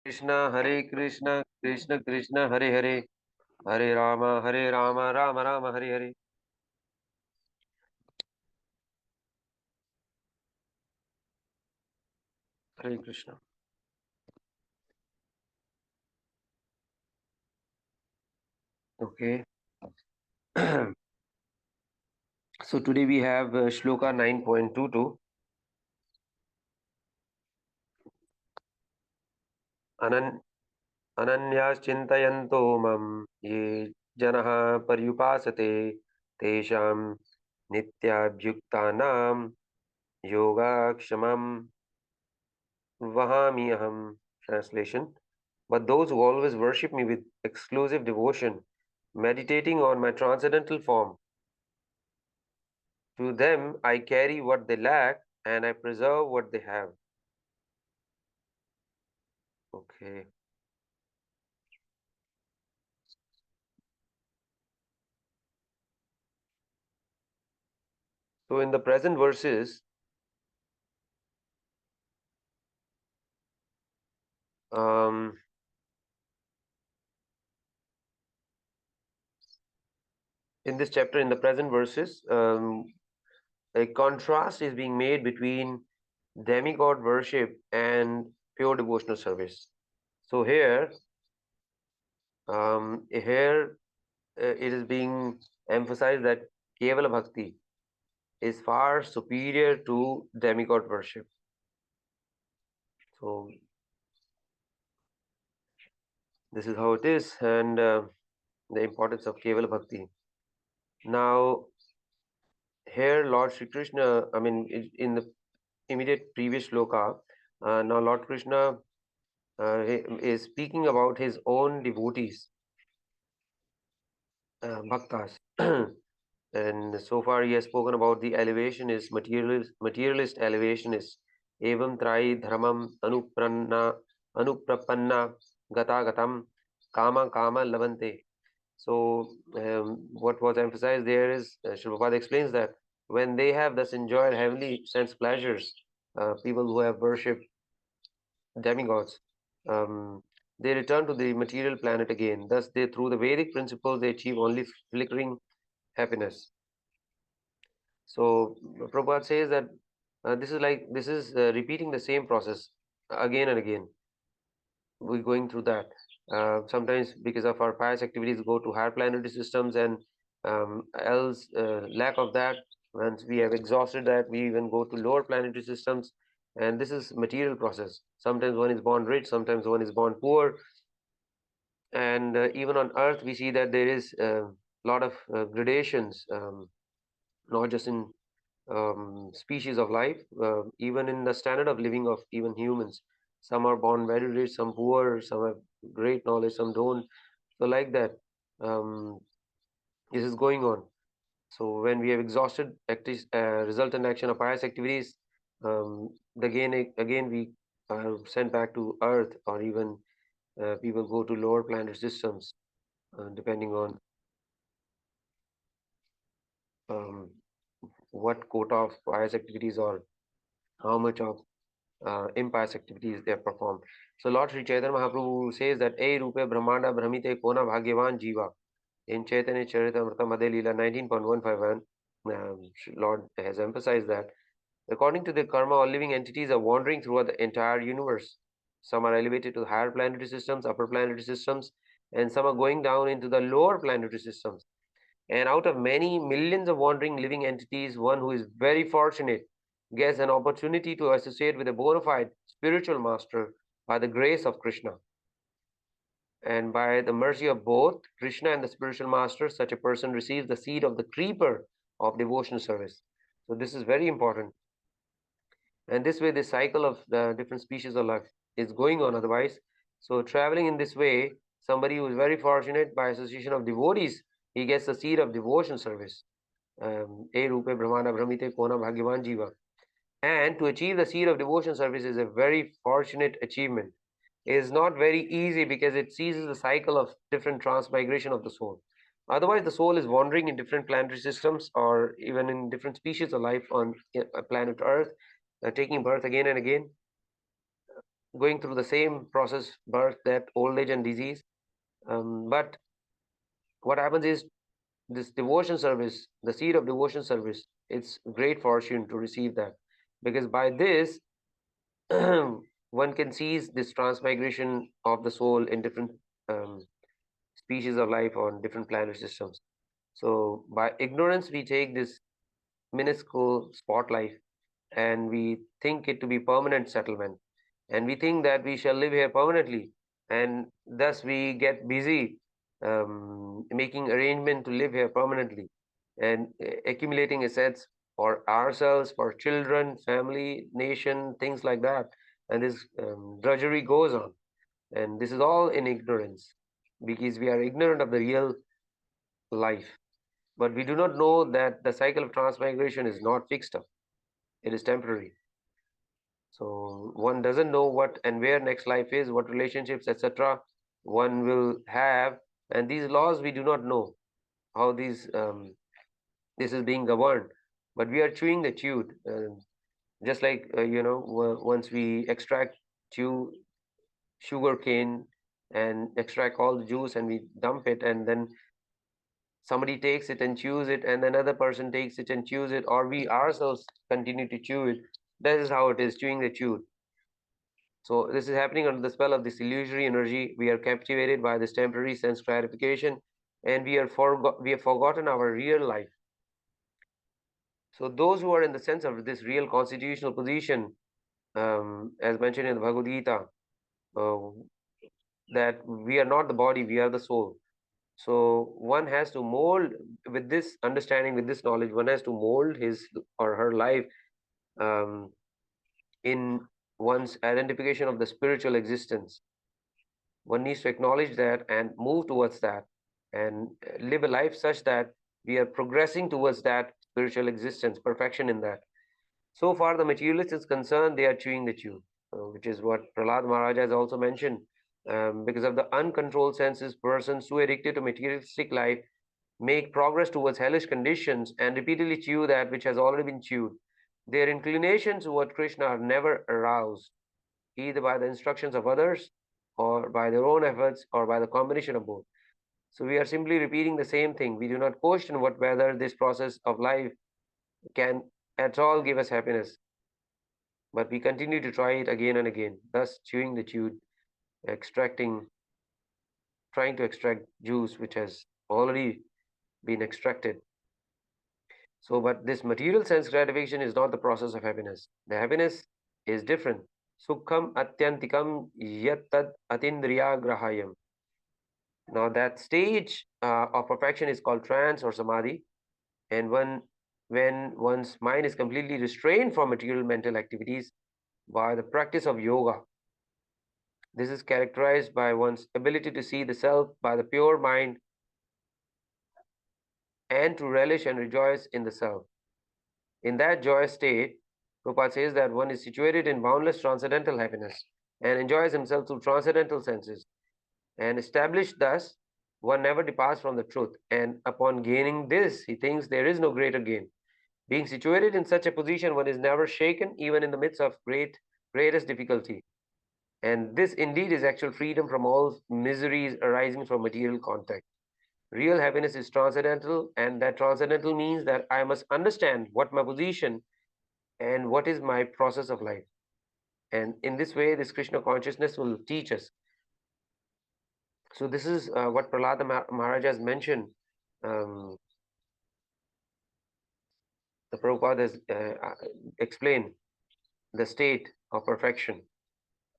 Krishna, Hare Krishna, Krishna Krishna, Hare Hare, Hare Rama, Rama Rama, Hare Hare. Hare Krishna. Okay. So today we have Shloka 9.22. Anan Ananyas Chintayanto Mam Ye Janaha Paryupasate Tesham Nityabhyuktanam Yoga Kshamam Vahami Aham. Translation. But those who always worship me with exclusive devotion, meditating on my transcendental form, to them I carry what they lack and I preserve what they have. Okay. So in the present verses, um, in this chapter, in the present verses, a contrast is being made between demigod worship and pure devotional service. So here it is being emphasized that Kevala Bhakti is far superior to demigod worship. So this is how it is, and the importance of Kevala Bhakti. Now, here Lord Sri Krishna, I mean, in the immediate previous shloka, now Lord Krishna is speaking about his own devotees, bhaktas. And so far he has spoken about the elevation is materialist elevation is evam trai dharmam anuprapanna gata gatam kama kama lavante. So what was emphasized there is Srila Prabhupada explains that when they have thus enjoyed heavenly sense pleasures, people who have worshipped demigods, they return to the material planet again. Thus, they through the Vedic principles they achieve only flickering happiness. So Prabhupada says that this is repeating the same process again and again. We're going through that. Sometimes because of our pious activities go to higher planetary systems, and else lack of that, once we have exhausted that, we even go to lower planetary systems, and this is material process. Sometimes one is born rich, sometimes one is born poor, and even on earth we see that there is a lot of gradations, not just in species of life, even in the standard of living of even humans. Some are born very rich, some poor, some have great knowledge, some don't. So like that, um, this is going on. So when we have exhausted resultant action of pious activities, again we are sent back to earth, or even people go to lower planet systems, depending on um, what quota of pious activities or how much of impious activities they have performed. So Lord Sri Chaitanya Mahaprabhu says that A Rupe Brahmanda Brahmite Kona Bhagyavan Jiva in Chaitanya Charitamrita Madhya Leela 19.151. Lord has emphasized that according to the karma, all living entities are wandering throughout the entire universe. Some are elevated to higher planetary systems, upper planetary systems, and some are going down into the lower planetary systems. And out of many millions of wandering living entities, one who is very fortunate gets an opportunity to associate with a bona fide spiritual master by the grace of Krishna. And by the mercy of both Krishna and the spiritual master, such a person receives the seed of the creeper of devotional service. So this is very important. And this way, the cycle of the different species of life is going on otherwise. So traveling in this way, somebody who is very fortunate by association of devotees, he gets the seed of devotion service. E Rupe Brahmana Brahmite Kona Bhagyavan Jiva. And to achieve the seed of devotion service is a very fortunate achievement. It is not very easy because it ceases the cycle of different transmigration of the soul. Otherwise, the soul is wandering in different planetary systems or even in different species of life on planet Earth, taking birth again and again. going through the same process, birth, death, old age, and disease. But what happens is this devotion service, the seed of devotion service, it's great fortune to receive that, because by this one can seize this transmigration of the soul in different um, species of life on different planet systems. So by ignorance, we take this minuscule spot life and we think it to be permanent settlement, and we think that we shall live here permanently, and thus we get busy making arrangement to live here permanently and accumulating assets for ourselves, for children, family, nation, things like that. And this drudgery goes on, and this is all in ignorance, because we are ignorant of the real life. But we do not know that the cycle of transmigration is not fixed up, it is temporary. So one doesn't know what and where next life is, what relationships, etc. one will have, and these laws we do not know how this is being governed. But we are chewing the chewed, just like once we extract chew sugar cane and extract all the juice and we dump it, and then somebody takes it and chews it, and another person takes it and chews it, or we ourselves continue to chew it. That is how it is, chewing the chewed. So this is happening under the spell of this illusory energy. We are captivated by this temporary sense gratification, and we have forgotten our real life. So those who are in the sense of this real constitutional position, as mentioned in the Bhagavad-gītā, that we are not the body, we are the soul. So one has to mold, with this understanding, with this knowledge, one has to mold his or her life um, in one's identification of the spiritual existence. One needs to acknowledge that and move towards that, and live a life such that we are progressing towards that spiritual existence, perfection in that. So far, the materialist is concerned, they are chewing the chew, which is what Prahlad Maharaj has also mentioned. Because of the uncontrolled senses, persons who are addicted to materialistic life make progress towards hellish conditions and repeatedly chew that which has already been chewed. Their inclinations toward Krishna are never aroused, either by the instructions of others, or by their own efforts, or by the combination of both. So we are simply repeating the same thing. We do not question whether this process of life can at all give us happiness, but we continue to try it again and again, thus chewing the chewed, trying to extract juice which has already been extracted. So, but this material sense gratification is not the process of happiness. The happiness is different. Sukham atyantikam yattad atindriya grahayam. Now, that stage of perfection is called trance or samadhi, and when one's mind is completely restrained from material mental activities by the practice of yoga. This is characterized by one's ability to see the self by the pure mind and to relish and rejoice in the self. In that joyous state, Prabhupada says that one is situated in boundless transcendental happiness and enjoys himself through transcendental senses. And established thus, one never departs from the truth. And upon gaining this, he thinks there is no greater gain. Being situated in such a position, one is never shaken, even in the midst of greatest difficulty. And this indeed is actual freedom from all miseries arising from material contact. Real happiness is transcendental, and that transcendental means that I must understand what my position and what is my process of life. And in this way, this Krishna consciousness will teach us. So this is what Prahlad Maharaj has mentioned. The Prabhupada has explained the state of perfection.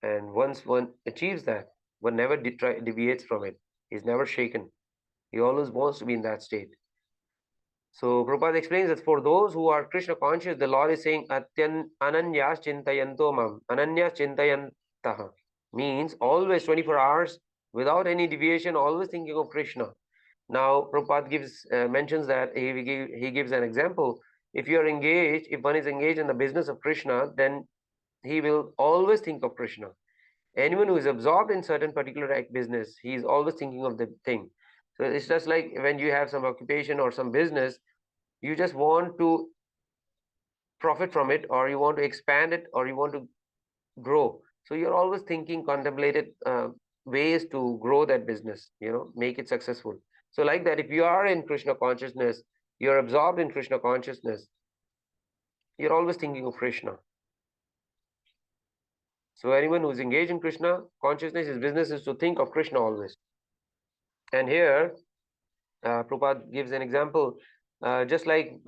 And once one achieves that, one never deviates from it. He's never shaken. He always wants to be in that state. So Prabhupada explains that for those who are Krishna conscious, the Lord is saying ananyas chintayanto mam. Ananyas chintayantaha means always 24 hours without any deviation, always thinking of Krishna. Now Prabhupada mentions that he gives an example. If one is engaged in the business of Krishna, then he will always think of Krishna. Anyone who is absorbed in certain particular business, he is always thinking of the thing. So it's just like when you have some occupation or some business, you just want to profit from it, or you want to expand it, or you want to grow. So you're always thinking, contemplated ways to grow that business, make it successful. So like that, if you are in Krishna consciousness, you're absorbed in Krishna consciousness, you're always thinking of Krishna. So anyone who's engaged in Krishna consciousness, his business is to think of Krishna always. And here, Prabhupada gives an example, just like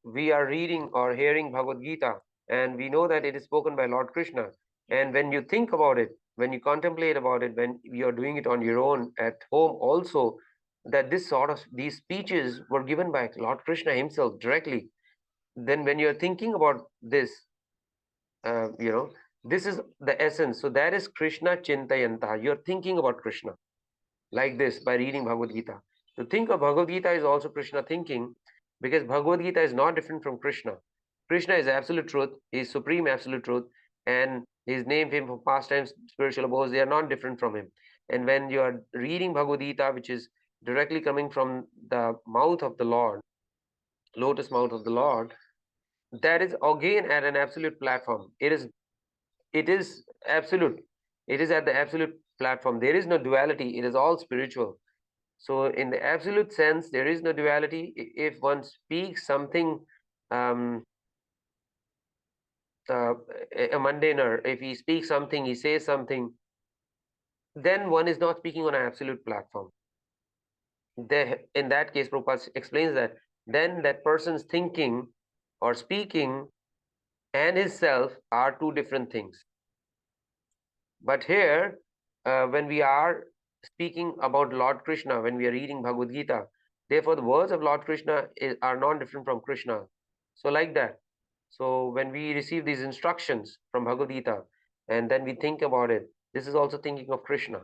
we are reading or hearing Bhagavad Gita, and we know that it is spoken by Lord Krishna. And when you think about it, when you contemplate about it, when you're doing it on your own at home also, that these speeches were given by Lord Krishna himself directly. Then when you're thinking about this, this is the essence. So that is Krishna Chintayanta. You're thinking about Krishna like this by reading Bhagavad Gita. To think of Bhagavad Gita is also Krishna thinking, because Bhagavad Gita is not different from Krishna. Krishna is absolute truth, he is supreme absolute truth, and his name, fame, for pastimes, spiritual abodes, they are not different from him. And when you are reading Bhagavad Gita, which is directly coming from the mouth of the Lord, lotus mouth of the Lord, that is again at an absolute platform. It is absolute. It is at the absolute platform. There is no duality. It is all spiritual. So in the absolute sense, there is no duality. If one speaks something um, a mundaner, if he speaks something, he says something, then one is not speaking on an absolute platform. In that case, Prabhupada explains that then that person's thinking or speaking and his self are two different things. But here, when we are speaking about Lord Krishna, when we are reading Bhagavad Gita, therefore the words of Lord Krishna are not different from Krishna. So like that. So when we receive these instructions from Bhagavad Gita, and then we think about it, this is also thinking of Krishna.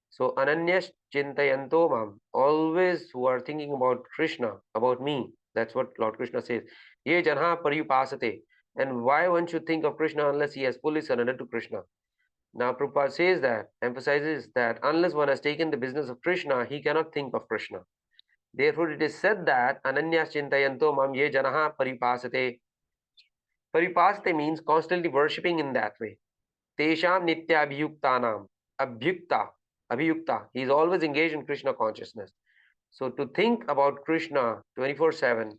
So Ananyas Chintayanto Mam, always who are thinking about Krishna, about me. That's what Lord Krishna says. Ye Janha Paryupasate. And why one should think of Krishna unless he has fully surrendered to Krishna? Now, Prabhupada says that, emphasizes that unless one has taken the business of Krishna, he cannot think of Krishna. Therefore, it is said that Ananyas Chintayanto Mam Ye Janaha Paripasate. Paripasate means constantly worshipping in that way. Tesham Nitya Abhiyuktanam. Abhyukta. Abhiyukta. He is always engaged in Krishna consciousness. So, to think about Krishna 24/7,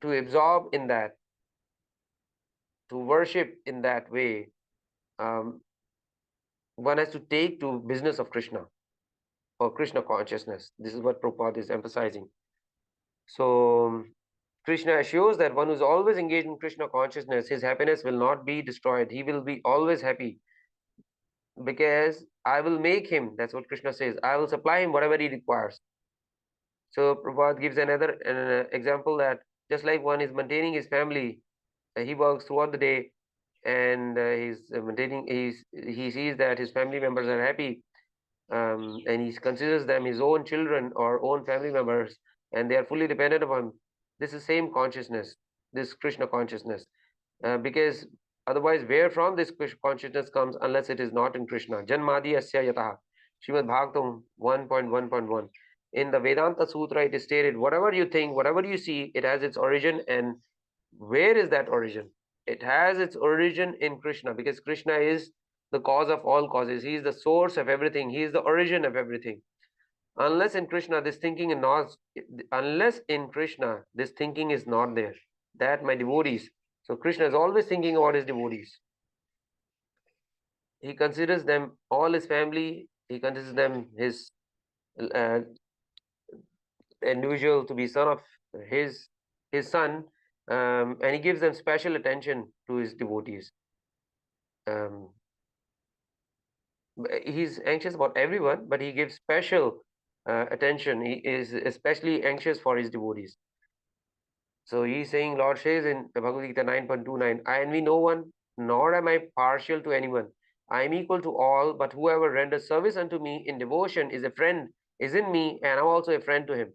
to absorb in that, to worship in that way, one has to take to business of Krishna or Krishna consciousness. This is what Prabhupada is emphasizing. So Krishna assures that one who is always engaged in Krishna consciousness, his happiness will not be destroyed. He will be always happy because I will make him, that's what Krishna says, I will supply him whatever he requires. So Prabhupada gives another example that just like one is maintaining his family, he works throughout the day and he sees that his family members are happy, and he considers them his own children or own family members, and they are fully dependent upon him. This is same consciousness, this Krishna consciousness, because otherwise where from this Krishna consciousness comes unless it is not in Krishna. Janmadi asya yataha. Srimad Bhagavatam 1.1.1. In the Vedanta Sutra, it is stated, whatever you think, whatever you see, it has its origin. And where is that origin? It has its origin in Krishna, because Krishna is the cause of all causes. He is the source of everything. He is the origin of everything. Unless in Krishna this thinking is not, unless in Krishna this thinking is not there, that my devotees. So Krishna is always thinking about his devotees. He considers them all his family. He considers them his individual to be son of his son, and he gives them special attention to his devotees. He's anxious about everyone, but he gives special attention. He is especially anxious for his devotees. So he's saying, Lord says in Bhagavad Gita 9.29, I envy no one, nor am I partial to anyone. I am equal to all, but whoever renders service unto me in devotion is a friend, is in me, and I'm also a friend to him.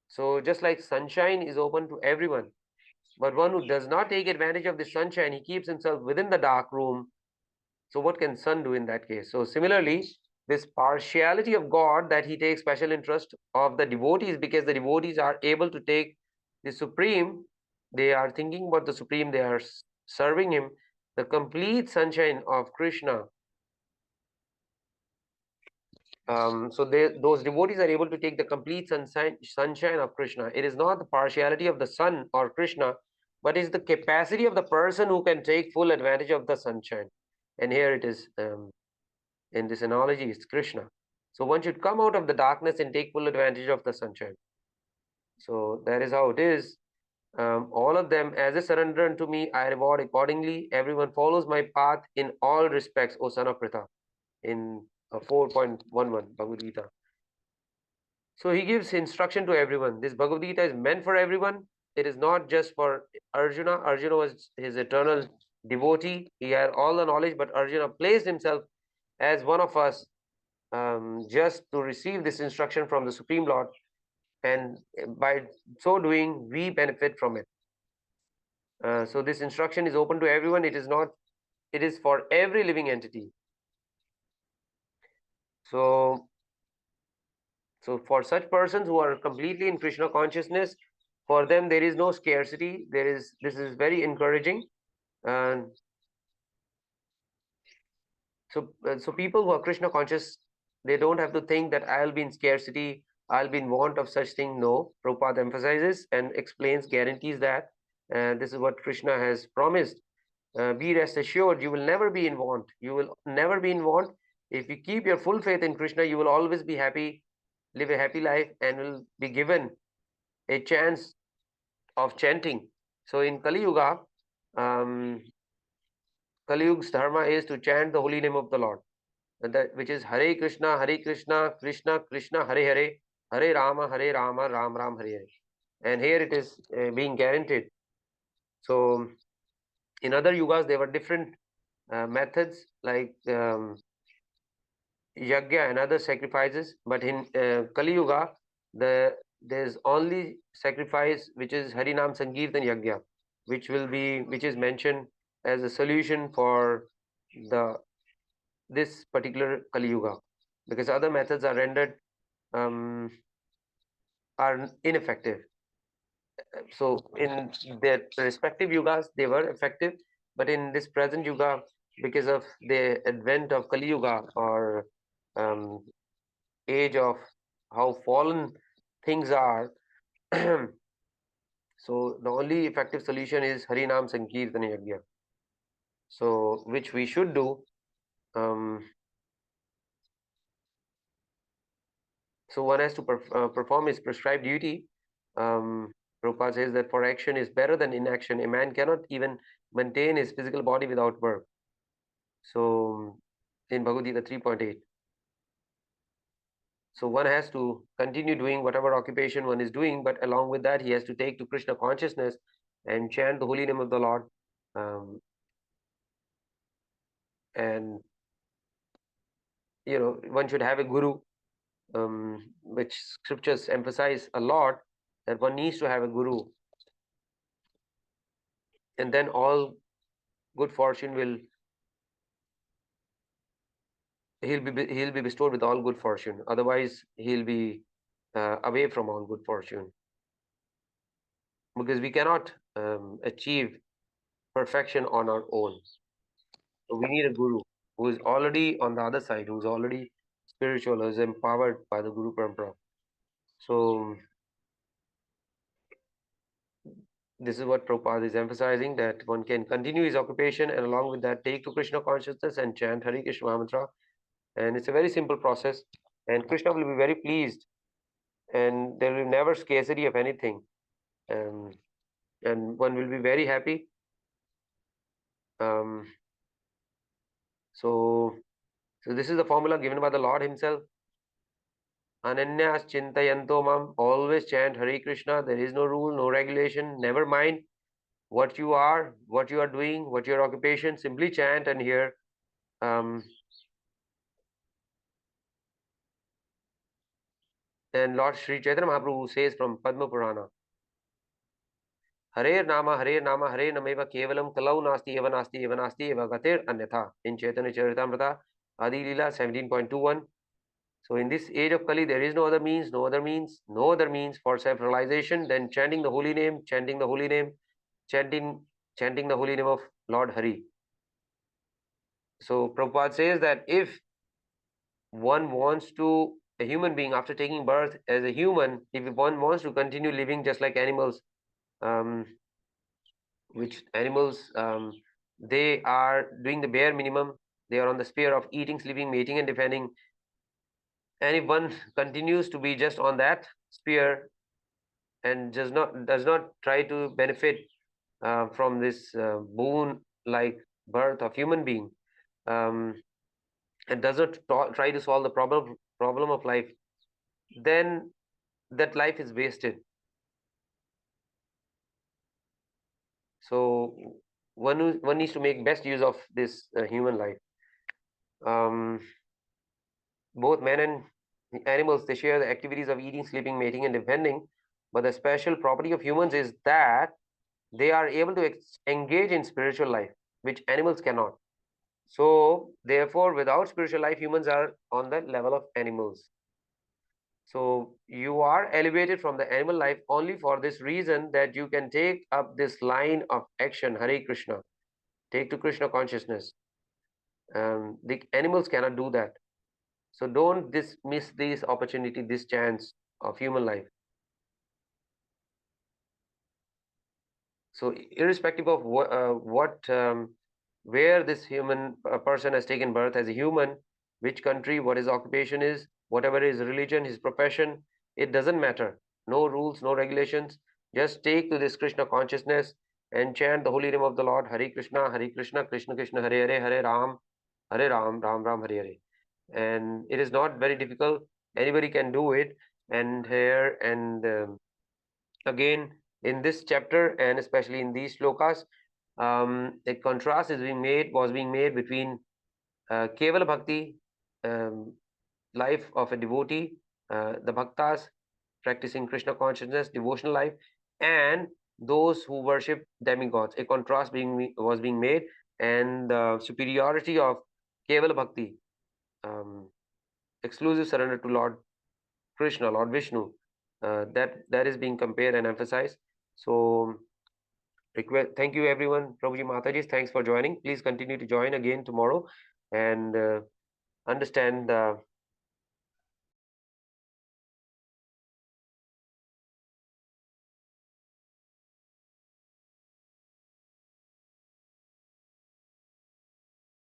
So just like sunshine is open to everyone, but one who does not take advantage of the sunshine, he keeps himself within the dark room. So what can sun do in that case? So similarly, this partiality of God, that he takes special interest of the devotees, because the devotees are able to take the supreme, they are thinking about the supreme, they are serving him, the complete sunshine of Krishna. So those devotees are able to take the complete sunshine of Krishna. It is not the partiality of the sun or Krishna, but is the capacity of the person who can take full advantage of the sunshine. And here it is, in this analogy, it's Krishna. So one should come out of the darkness and take full advantage of the sunshine. So that is how it is. All of them, as a surrender unto me, I reward accordingly. Everyone follows my path in all respects, O son of Pritha, in 4.11 Bhagavad-gītā. So he gives instruction to everyone. This Bhagavad-gītā is meant for everyone. It is not just for Arjuna. Arjuna was his eternal devotee. He had all the knowledge, but Arjuna placed himself as one of us, just to receive this instruction from the Supreme Lord. And by so doing, we benefit from it. So this instruction is open to everyone. It is not, it is for every living entity. So for such persons who are completely in Krishna consciousness, for them there is no scarcity. This is very encouraging. And so people who are Krishna conscious, they don't have to think that I'll be in scarcity, I'll be in want of such thing. No, Prabhupada emphasizes and explains, guarantees that this is what Krishna has promised. Be rest assured, you will never be in want. You will never be in want. If you keep your full faith in Krishna, you will always be happy, live a happy life, and will be given a chance of chanting. So in Kali Yuga, Kali Yuga's dharma is to chant the holy name of the Lord, and that which is Hare Krishna, Krishna Krishna, Hare Hare, Hare Rama, Ram Ram, Hare Hare. And here it is being guaranteed. So in other yugas, there were different methods like yajna and other sacrifices, but in Kali Yuga, there's only sacrifice which is Harinam Sankirtan Yajna, which is mentioned as a solution for this particular Kali Yuga, because other methods are rendered are ineffective. So in their respective yugas, they were effective, but in this present yuga, because of the advent of Kali Yuga, or age of how fallen things are, so the only effective solution is Harinam Sankirtan Yajna. So which we should do. So one has to perform his prescribed duty. Prabhupada says that for action is better than inaction. A man cannot even maintain his physical body without work. So in Bhagavad-gītā 3.8. So one has to continue doing whatever occupation one is doing, but along with that, he has to take to Krishna consciousness and chant the holy name of the Lord. And one should have a guru, which scriptures emphasize a lot, that one needs to have a guru, and then all good fortune he'll be bestowed with all good fortune. Otherwise, he'll be away from all good fortune, because we cannot achieve perfection on our own. So we need a guru who is already on the other side, who is already spiritual, who is empowered by the Guru Parampara. So this is what Prabhupada is emphasizing, that one can continue his occupation and along with that take to Krishna consciousness and chant Hare Krishna mantra. And it's a very simple process, and Krishna will be very pleased, and there will be never scarcity of anything, and one will be very happy. So this is the formula given by the Lord himself. Ananyas chintayanto mam, always chant Hare Krishna. There is no rule, no regulation. Never mind what you are doing, what your occupation. Simply chant and hear. And Lord Sri Chaitanya Mahaprabhu says from Padma Purana, Hare Nama, Hare Nameva Kevalam Kalau Nasti Eva Gatir Anyatha, in Chaitanya Charitamrita, Adi Lila 17.21. So in this age of Kali, there is no other means for self-realization than chanting the holy name, chanting chanting the holy name of Lord Hari. So Prabhupada says that if one wants to, a human being after taking birth as a human, if one wants to continue living just like animals, which animals, they are doing the bare minimum, they are on the sphere of eating, sleeping, mating and defending, and if one continues to be just on that sphere and does not try to benefit from this boon like birth of human being, um, and does not try to solve the problem of life, then that life is wasted. So one needs to make best use of this human life. Both men and animals, they share the activities of eating, sleeping, mating and defending, but the special property of humans is that they are able to engage in spiritual life, which animals cannot. So therefore, without spiritual life, humans are on the level of animals. So you are elevated from the animal life only for this reason, that you can take up this line of action, Hare Krishna, take to Krishna consciousness. The animals cannot do that. So don't miss this opportunity, this chance of human life. So irrespective of where this human person has taken birth as a human, which country, what his occupation is, whatever his religion, his profession, it doesn't matter. No rules, no regulations. Just take to this Krishna consciousness and chant the holy name of the Lord, Hare Krishna, Krishna Krishna, Hare Hare, Hare Ram, Ram Ram, Hare Hare. And it is not very difficult. Anybody can do it. And here and again, in this chapter and especially in these slokas, a contrast was being made between Kevala Bhakti, life of a devotee, the bhaktas practicing Krishna consciousness, devotional life, and those who worship demigods. A contrast was being made, and the superiority of Kevala Bhakti, exclusive surrender to Lord Krishna, Lord Vishnu, that is being compared and emphasized. So thank you everyone. Prabhuji Mataji, thanks for joining. Please continue to join again tomorrow and understand